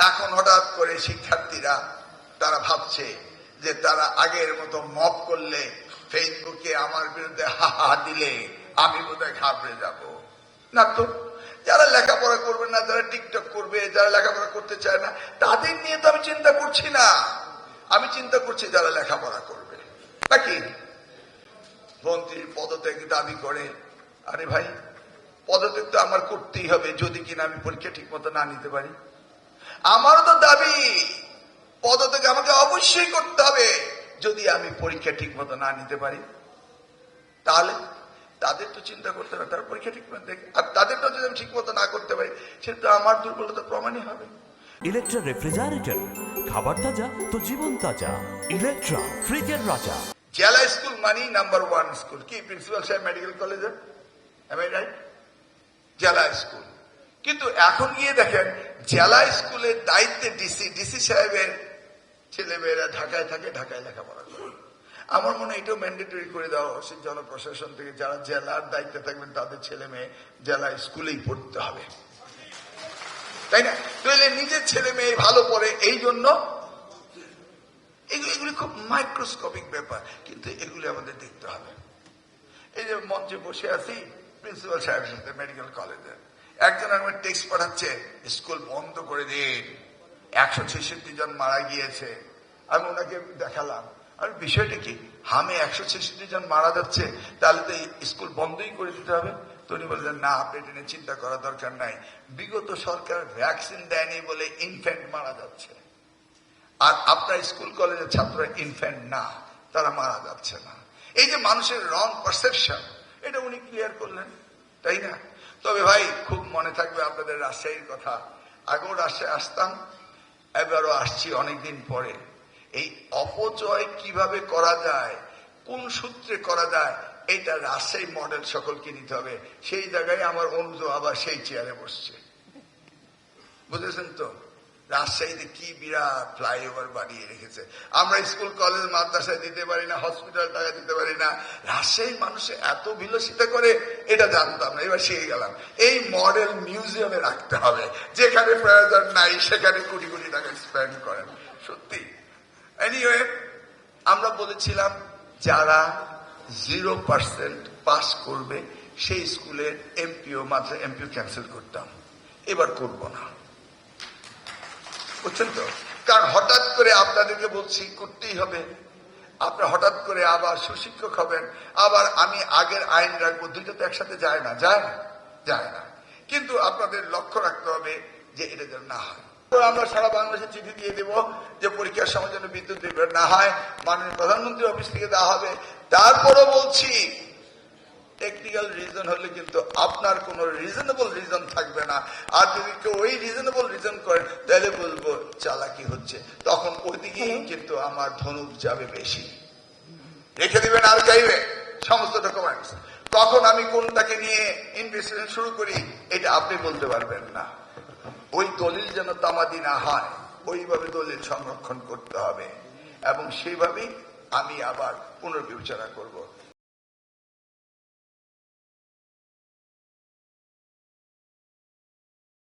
এখন হঠাৎ করে শিক্ষার্থীরা তারা ভাবছে যে তারা আগের মতো মব করলে, ফেসবুকে আমার বিরুদ্ধে হাহা দিলে আমি বোধহয় ঘাবড়ে যাব না। তো যারা লেখাপড়া করবে না, যারা টিকটক করবে, যারা লেখাপড়া করতে চায় না, তাদের নিয়ে তো আমি চিন্তা করছি না। আমি চিন্তা করছি যারা লেখাপড়া করবে। নাকি মন্ত্রীর পদত্যাগ দাবি করে, আরে ভাই পদত্যাগ তো আমার করতেই হবে যদি কিনা আমি পরীক্ষা ঠিক মতো না নিতে পারি। আমারও তো দাবি পদত্যাগ আমাকে অবশ্যই করতে হবে যদি আমি পরীক্ষা ঠিক মতো না নিতে পারি। তাহলে তাদের তো চিন্তা করতে হবে, তার পরীক্ষা ঠিক মতো দেখে, আর তাদের তো যদি আমি ঠিক মতো না করতে পারি সেটা তো আমার দুর্বলতা প্রমাণই হবে। ইলেকট্রা রেফ্রিজারেটর, খাবার তাজা তো জীবন তাজা। ইলেকট্রা, ফ্রিজের রাজা। জেলা স্কুল মানি নাম্বার 1 স্কুল কি প্রিন্সিপাল সাহেব মেডিকেল কলেজের, এম আই রাইট? জেলা স্কুল। কিন্তু এখন গিয়ে দেখেন জেলা স্কুলের দায়িত্বে ডিসি সাহেবের ছেলেমেয়েরা ঢাকায় থাকে, ঢাকায় লেখাপড়া করে। আমার মনে হয় এটাও ম্যান্ডেটরি করে দেওয়া উচিত জনপ্রশাসন থেকে, যারা জেলার দায়িত্বে থাকবেন তাদের ছেলে মেয়ে জেলা স্কুলেই পড়তে হবে, তাই না? তাহলে নিজের ছেলে মেয়ে ভালো পড়ে, এই জন্য এগুলি খুব মাইক্রোস্কোপিক ব্যাপার, কিন্তু এগুলি আমাদের দেখতে হবে। এই যে মঞ্চে বসে আছি প্রিন্সিপাল সাহেবের সাথে মেডিকেল কলেজে, একজন আমার টেক্সট পাঠাচ্ছে স্কুল বন্ধ করে দিন, 166 জন মারা গিয়েছে। আমি ওনাকে দেখালাম, আর বিষয়টা কি, হামে 166 জন মারা যাচ্ছে, তাহলে তো স্কুল বন্ধই করে দিতে হবে। তো উনি বললেন না, আপনি এটা নিয়ে চিন্তা করার দরকার নাই, বিগত সরকার ভ্যাকসিন দেয়নি বলে ইনফ্যান্ট মারা যাচ্ছে, আর আপনার স্কুল কলেজের ছাত্র ইনফ্যান্ট না, তারা মারা যাচ্ছে না। এই যে মানুষের রং পারসেপশন, এটা উনি ক্লিয়ার করলেন, তাই না? তবে ভাই খুব মনে থাকবে আপনাদের রাজশাহীর কথা। আগেও রাজশাহী আসতাম, এবারও আসছি অনেকদিন পরে। এই অপচয় কিভাবে করা যায়, কোন সূত্রে করা যায়, এইটা রাজশাহী মডেল সকলকে নিতে হবে। সেই জায়গায় আমার অনুজ আবার সেই চেয়ারে বসছে, বুঝেছেন তো? রাজশাহীতে কি বিরাট ফ্লাইওভার বানিয়ে রেখেছে, আমরা স্কুল কলেজ মাদ্রাসায় দিতে পারি না, হসপিটাল টাকা দিতে পারি না। রাজশাহীর মানুষে এত বিলাসিতা করে, এটা জানতাম না, এবার শিখে গেলাম। এই মডেল মিউজিয়ামে রাখতে হবে, যেখানে প্রয়োজন নাই সেখানে কোটি কোটি টাকা স্পেন্ড করেন। সত্যি। এনিওয়ে, আমরা বলেছিলাম যারা 0% পাস করবে সেই স্কুলের এমপিও, মাত্র এমপিও ক্যান্সেল করতাম, এবার করব না, বুঝছেন তো? কারণ হঠাৎ করে আপনাদেরকে বলছি করতেই হবে, আপনারা হঠাৎ করে আবার সুশিক্ষক হবেন, আবার আমি আগের আইন রাখবো, দুইটা তো একসাথে যায় না, যায় না। কিন্তু আপনাদের লক্ষ্য রাখতে হবে যে এটা যেন না হয়। আমরা সারা বাংলাদেশে চিঠি দিয়ে দেব যে পরীক্ষার সময় যেন বিদ্যুৎ বিভ্রাট না হয়, মাননীয় প্রধানমন্ত্রী অফিস থেকে দেওয়া হবে। তারপরও বলছি টেকনিক্যাল রিজন হলে কিন্তু আপনার কোন রিজনেবল রিজন থাকবে না। আর যদি কেউ ওই রিজনেবল রিজন করেন তাহলে বলবো চালাকি হচ্ছে, তখন ওইদিকেই কিন্তু আমার ধনুক যাবে বেশি। রেখে দিবেন আর্কাইভে সমস্ত ডকুমেন্টস, তখন আমি কোনটাকে নিয়ে ইনভেস্টিগেশন শুরু করি এটা আপনি বলতে পারবেন না। ওই দলিল যেন তামাদি না হয়, ওইভাবে দলিল সংরক্ষণ করতে হবে, এবং সেইভাবেই আমি আবার পুনর্বিবেচনা করব।